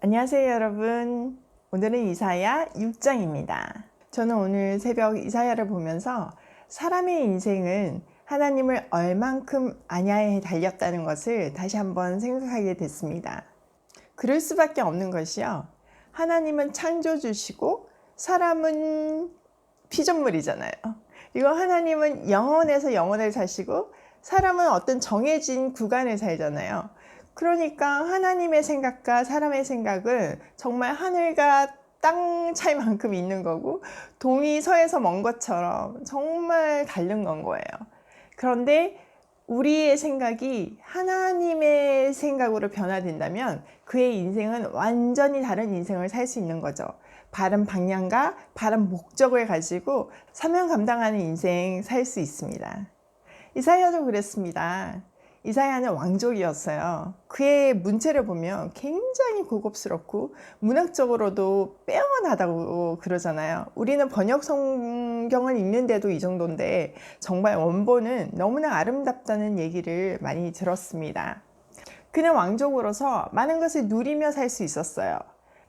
안녕하세요 여러분. 오늘은 이사야 6장입니다. 저는 오늘 새벽 이사야를 보면서 사람의 인생은 하나님을 얼만큼 안야에 달렸다는 것을 다시 한번 생각하게 됐습니다. 그럴 수밖에 없는 것이요, 하나님은 창조주시고 사람은 피조물이잖아요. 이거 하나님은 영원에서 영원을 사시고 사람은 어떤 정해진 구간을 살잖아요. 그러니까 하나님의 생각과 사람의 생각은 정말 하늘과 땅 차이만큼 있는 거고, 동이 서에서 먼 것처럼 정말 다른 건 거예요. 그런데 우리의 생각이 하나님의 생각으로 변화된다면 그의 인생은 완전히 다른 인생을 살 수 있는 거죠. 바른 방향과 바른 목적을 가지고 사명 감당하는 인생 살 수 있습니다. 이사야도 그랬습니다. 이사야는 왕족이었어요. 그의 문체를 보면 굉장히 고급스럽고 문학적으로도 빼어나다고 그러잖아요. 우리는 번역 성경을 읽는데도 이 정도인데 정말 원본은 너무나 아름답다는 얘기를 많이 들었습니다. 그는 왕족으로서 많은 것을 누리며 살 수 있었어요.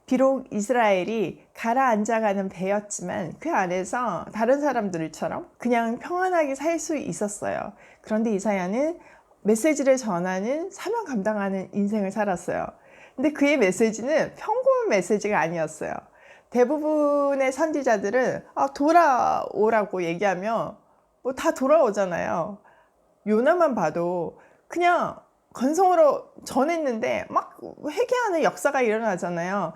비록 이스라엘이 가라앉아가는 배였지만 그 안에서 다른 사람들처럼 그냥 평안하게 살 수 있었어요. 그런데 이사야는 메시지를 전하는 사명 감당하는 인생을 살았어요. 근데 그의 메시지는 평범한 메시지가 아니었어요. 대부분의 선지자들은 돌아오라고 얘기하면 뭐 다 돌아오잖아요. 요나만 봐도 그냥 건성으로 전했는데 막 회개하는 역사가 일어나잖아요.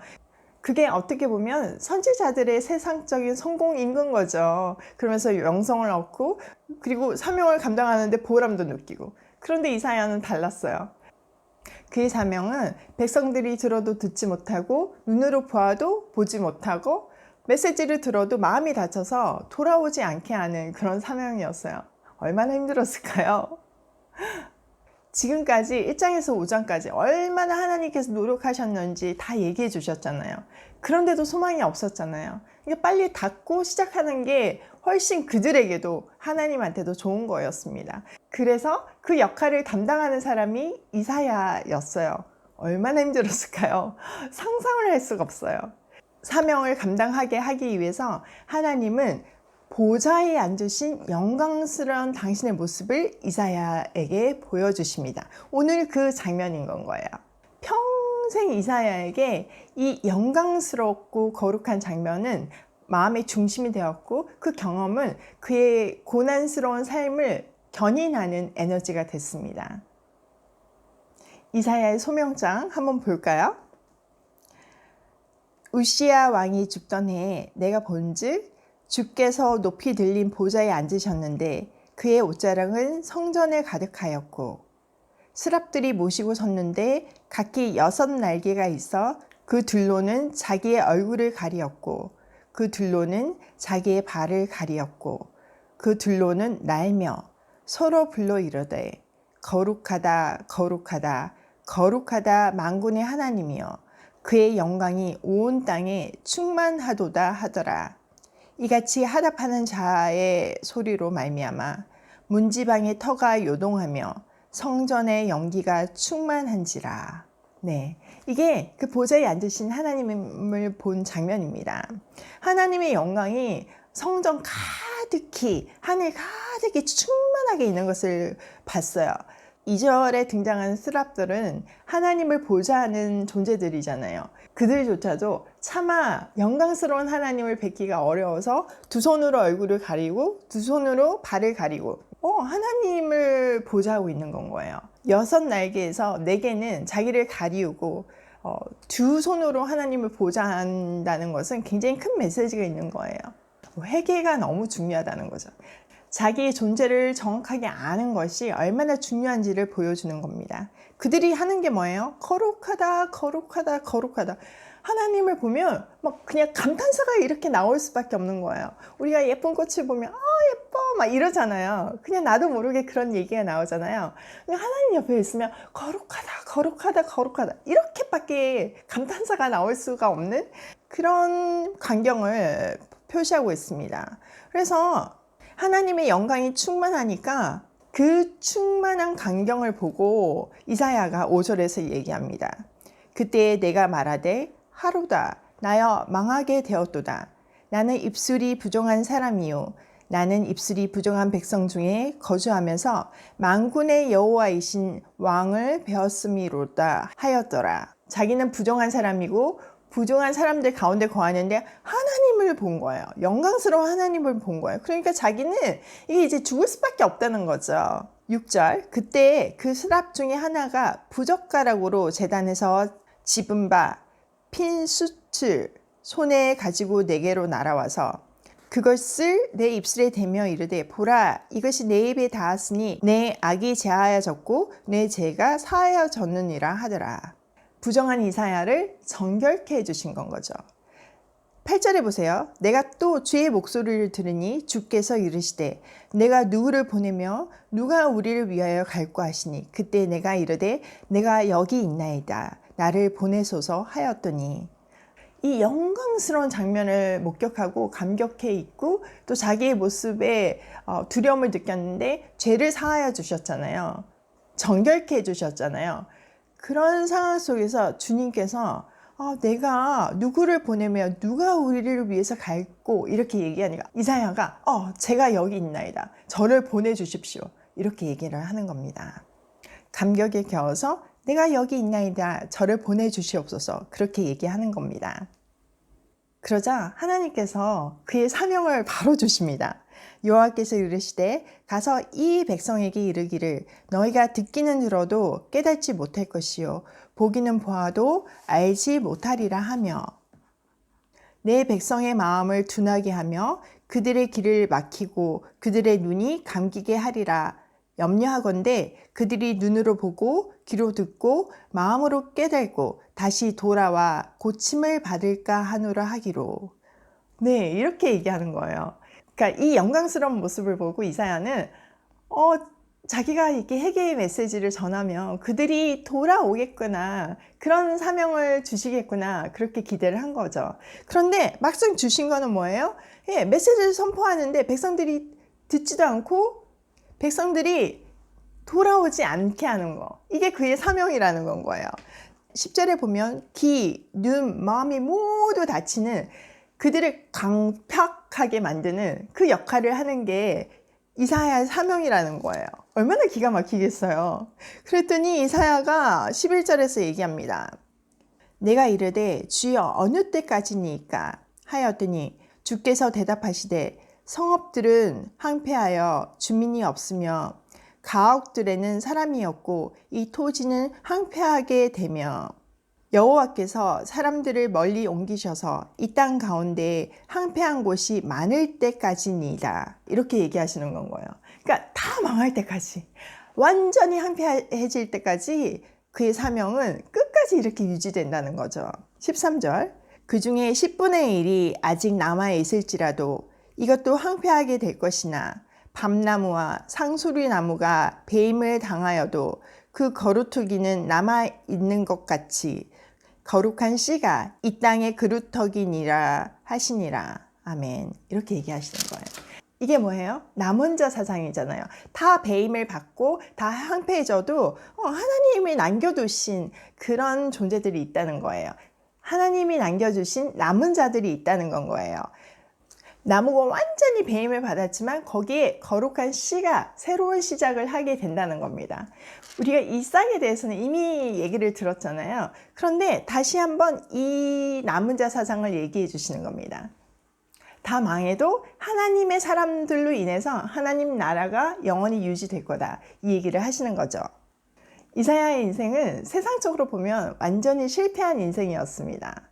그게 어떻게 보면 선지자들의 세상적인 성공인 건 거죠. 그러면서 영성을 얻고 그리고 사명을 감당하는데 보람도 느끼고. 그런데 이사야는 달랐어요. 그의 사명은 백성들이 들어도 듣지 못하고 눈으로 보아도 보지 못하고 메시지를 들어도 마음이 다쳐서 돌아오지 않게 하는 그런 사명이었어요. 얼마나 힘들었을까요? 지금까지 1장에서 5장까지 얼마나 하나님께서 노력하셨는지 다 얘기해 주셨잖아요. 그런데도 소망이 없었잖아요. 그러니까 빨리 닫고 시작하는 게 훨씬 그들에게도 하나님한테도 좋은 거였습니다. 그래서 그 역할을 담당하는 사람이 이사야였어요. 얼마나 힘들었을까요? 상상을 할 수가 없어요. 사명을 감당하게 하기 위해서 하나님은 보좌에 앉으신 영광스러운 당신의 모습을 이사야에게 보여주십니다. 오늘 그 장면인 건 거예요. 평생 이사야에게 이 영광스럽고 거룩한 장면은 마음의 중심이 되었고, 그 경험은 그의 고난스러운 삶을 견인하는 에너지가 됐습니다. 이사야의 소명장 한번 볼까요? 우시야 왕이 죽던 해에 내가 본즉 주께서 높이 들린 보좌에 앉으셨는데 그의 옷자락은 성전에 가득하였고 스랍들이 모시고 섰는데 각기 6날개가 있어 그 둘로는 자기의 얼굴을 가리었고 그 둘로는 자기의 발을 가리었고 그 둘로는 날며 서로 불러 이르되 거룩하다 거룩하다 거룩하다 만군의 하나님이여 그의 영광이 온 땅에 충만하도다 하더라. 이같이 하답하는 자의 소리로 말미암아 문지방의 터가 요동하며 성전의 연기가 충만한지라. 네, 이게 그 보좌에 앉으신 하나님을 본 장면입니다. 하나님의 영광이 성전 가득히, 하늘 가득히 충만하게 있는 것을 봤어요. 2절에 등장하는 스랍들은 하나님을 보좌하는 존재들이잖아요. 그들조차도 차마 영광스러운 하나님을 뵙기가 어려워서 두 손으로 얼굴을 가리고 두 손으로 발을 가리고 하나님을 보좌하고 있는 건 거예요. 6날개에서 4개는 자기를 가리우고 두 손으로 하나님을 보좌한다는 것은 굉장히 큰 메시지가 있는 거예요. 회개가 너무 중요하다는 거죠. 자기의 존재를 정확하게 아는 것이 얼마나 중요한지를 보여주는 겁니다. 그들이 하는 게 뭐예요? 거룩하다, 거룩하다, 거룩하다. 하나님을 보면 막 그냥 감탄사가 이렇게 나올 수밖에 없는 거예요. 우리가 예쁜 꽃을 보면 예뻐 막 이러잖아요. 그냥 나도 모르게 그런 얘기가 나오잖아요. 하나님 옆에 있으면 거룩하다, 거룩하다, 거룩하다 이렇게밖에 감탄사가 나올 수가 없는 그런 광경을 표시하고 있습니다. 그래서 하나님의 영광이 충만하니까 그 충만한 광경을 보고 이사야가 5절에서 얘기합니다. 그때에 내가 말하되 하루다 나여 망하게 되었도다. 나는 입술이 부정한 사람이요 나는 입술이 부정한 백성 중에 거주하면서 만군의 여호와이신 왕을 배웠음이로다 하였더라. 자기는 부정한 사람이고 부정한 사람들 가운데 거하는데 하나님을 본 거예요. 영광스러운 하나님을 본 거예요. 그러니까 자기는 이게 이제 죽을 수밖에 없다는 거죠. 6절 그때 그 스랍 중에 하나가 부젓가락으로 제단에서 집은 바 핀 숯을 손에 가지고 내게로 날아와서 그것을 내 입술에 대며 이르되 보라 이것이 내 입에 닿았으니 내 악이 제하여졌고 내 죄가 사하여졌느니라 하더라. 부정한 이사야를 정결케 해주신 건 거죠. 8절에 보세요. 내가 또 주의 목소리를 들으니 주께서 이르시되 내가 누구를 보내며 누가 우리를 위하여 갈까 하시니 그때 내가 이르되 내가 여기 있나이다. 나를 보내소서 하였더니 이 영광스러운 장면을 목격하고 감격해 있고 또 자기의 모습에 두려움을 느꼈는데 죄를 사하여 주셨잖아요. 정결케 해주셨잖아요. 그런 상황 속에서 주님께서 내가 누구를 보내며 누가 우리를 위해서 갈고 이렇게 얘기하니까 이사야가 제가 여기 있나이다. 저를 보내주십시오. 이렇게 얘기를 하는 겁니다. 감격에 겨워서 내가 여기 있나이다. 저를 보내주시옵소서. 그렇게 얘기하는 겁니다. 그러자 하나님께서 그의 사명을 바로 주십니다. 여호와께서 이르시되 가서 이 백성에게 이르기를 너희가 듣기는 들어도 깨닫지 못할 것이요 보기는 보아도 알지 못하리라 하며 내 백성의 마음을 둔하게 하며 그들의 길을 막히고 그들의 눈이 감기게 하리라. 염려하건대 그들이 눈으로 보고 귀로 듣고 마음으로 깨닫고 다시 돌아와 고침을 받을까 하노라 하기로. 네, 이렇게 얘기하는 거예요. 그러니까 이 영광스러운 모습을 보고 이사야는 자기가 이렇게 회개의 메시지를 전하면 그들이 돌아오겠구나, 그런 사명을 주시겠구나, 그렇게 기대를 한 거죠. 그런데 막상 주신 거는 뭐예요? 메시지를 선포하는데 백성들이 듣지도 않고 백성들이 돌아오지 않게 하는 거, 이게 그의 사명이라는 건 거예요. 10절에 보면 귀, 눈, 마음이 모두 닫히는, 그들을 강팍하게 만드는 그 역할을 하는 게 이사야의 사명이라는 거예요. 얼마나 기가 막히겠어요. 그랬더니 이사야가 11절에서 얘기합니다. 내가 이르되 주여 어느 때까지니까 하였더니 주께서 대답하시되 성읍들은 황폐하여 주민이 없으며 가옥들에는 사람이 없고 이 토지는 황폐하게 되며 여호와께서 사람들을 멀리 옮기셔서 이 땅 가운데 황폐한 곳이 많을 때까지니이다. 이렇게 얘기하시는 건 거예요. 그러니까 다 망할 때까지, 완전히 황폐해질 때까지 그의 사명은 끝까지 이렇게 유지된다는 거죠. 13절 그 중에 10분의 1이 아직 남아 있을지라도 이것도 황폐하게 될 것이나 밤나무와 상수리나무가 배임을 당하여도 그 거루터기는 남아 있는 것 같이 거룩한 씨가 이 땅의 그루터기니라 하시니라. 아멘. 이렇게 얘기하시는 거예요. 이게 뭐예요? 남은 자 사상이잖아요. 다 배임을 받고 다 황폐해져도 하나님이 남겨두신 그런 존재들이 있다는 거예요. 하나님이 남겨주신 남은 자들이 있다는 건 거예요. 나무가 완전히 배임을 받았지만 거기에 거룩한 씨가 새로운 시작을 하게 된다는 겁니다. 우리가 이 싹에 대해서는 이미 얘기를 들었잖아요. 그런데 다시 한번 이 남은 자 사상을 얘기해 주시는 겁니다. 다 망해도 하나님의 사람들로 인해서 하나님 나라가 영원히 유지될 거다, 이 얘기를 하시는 거죠. 이사야의 인생은 세상적으로 보면 완전히 실패한 인생이었습니다.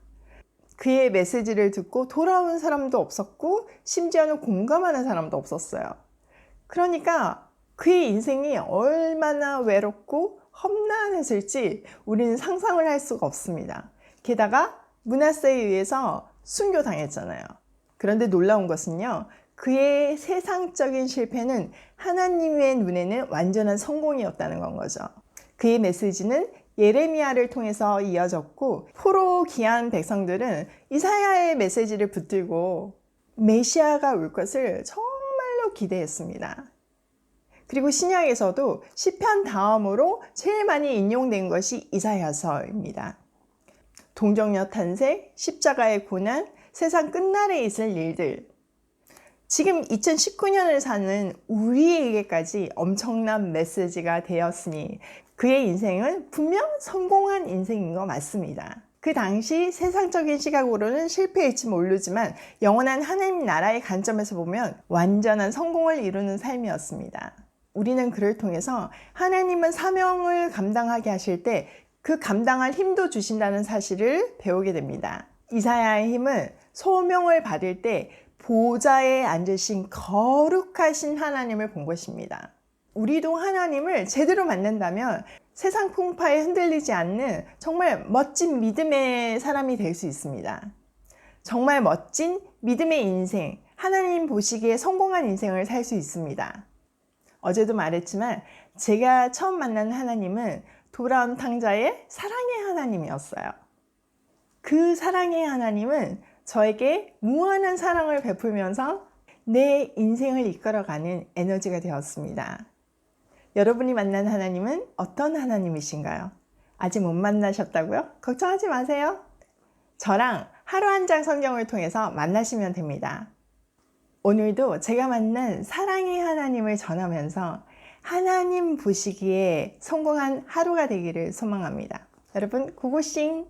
그의 메시지를 듣고 돌아오는 사람도 없었고 심지어는 공감하는 사람도 없었어요. 그러니까 그의 인생이 얼마나 외롭고 험난했을지 우리는 상상을 할 수가 없습니다. 게다가 므낫세에 의해서 순교당했잖아요. 그런데 놀라운 것은요, 그의 세상적인 실패는 하나님의 눈에는 완전한 성공이었다는 건 거죠. 그의 메시지는 예레미야를 통해서 이어졌고 포로 귀한 백성들은 이사야의 메시지를 붙들고 메시아가 올 것을 정말로 기대했습니다. 그리고 신약에서도 시편 다음으로 제일 많이 인용된 것이 이사야서입니다. 동정녀 탄생, 십자가의 고난, 세상 끝날에 있을 일들. 지금 2019년을 사는 우리에게까지 엄청난 메시지가 되었으니 그의 인생은 분명 성공한 인생인 거 맞습니다. 그 당시 세상적인 시각으로는 실패일지 모르지만 영원한 하나님 나라의 관점에서 보면 완전한 성공을 이루는 삶이었습니다. 우리는 그를 통해서 하나님은 사명을 감당하게 하실 때 그 감당할 힘도 주신다는 사실을 배우게 됩니다. 이사야의 힘은 소명을 받을 때 보좌에 앉으신 거룩하신 하나님을 본 것입니다. 우리도 하나님을 제대로 만난다면 세상 풍파에 흔들리지 않는 정말 멋진 믿음의 사람이 될 수 있습니다. 정말 멋진 믿음의 인생, 하나님 보시기에 성공한 인생을 살 수 있습니다. 어제도 말했지만 제가 처음 만난 하나님은 돌아온 탕자의 사랑의 하나님이었어요. 그 사랑의 하나님은 저에게 무한한 사랑을 베풀면서 내 인생을 이끌어가는 에너지가 되었습니다. 여러분이 만난 하나님은 어떤 하나님이신가요? 아직 못 만나셨다고요? 걱정하지 마세요. 저랑 하루 한 장 성경을 통해서 만나시면 됩니다. 오늘도 제가 만난 사랑의 하나님을 전하면서 하나님 보시기에 성공한 하루가 되기를 소망합니다. 여러분, 고고싱!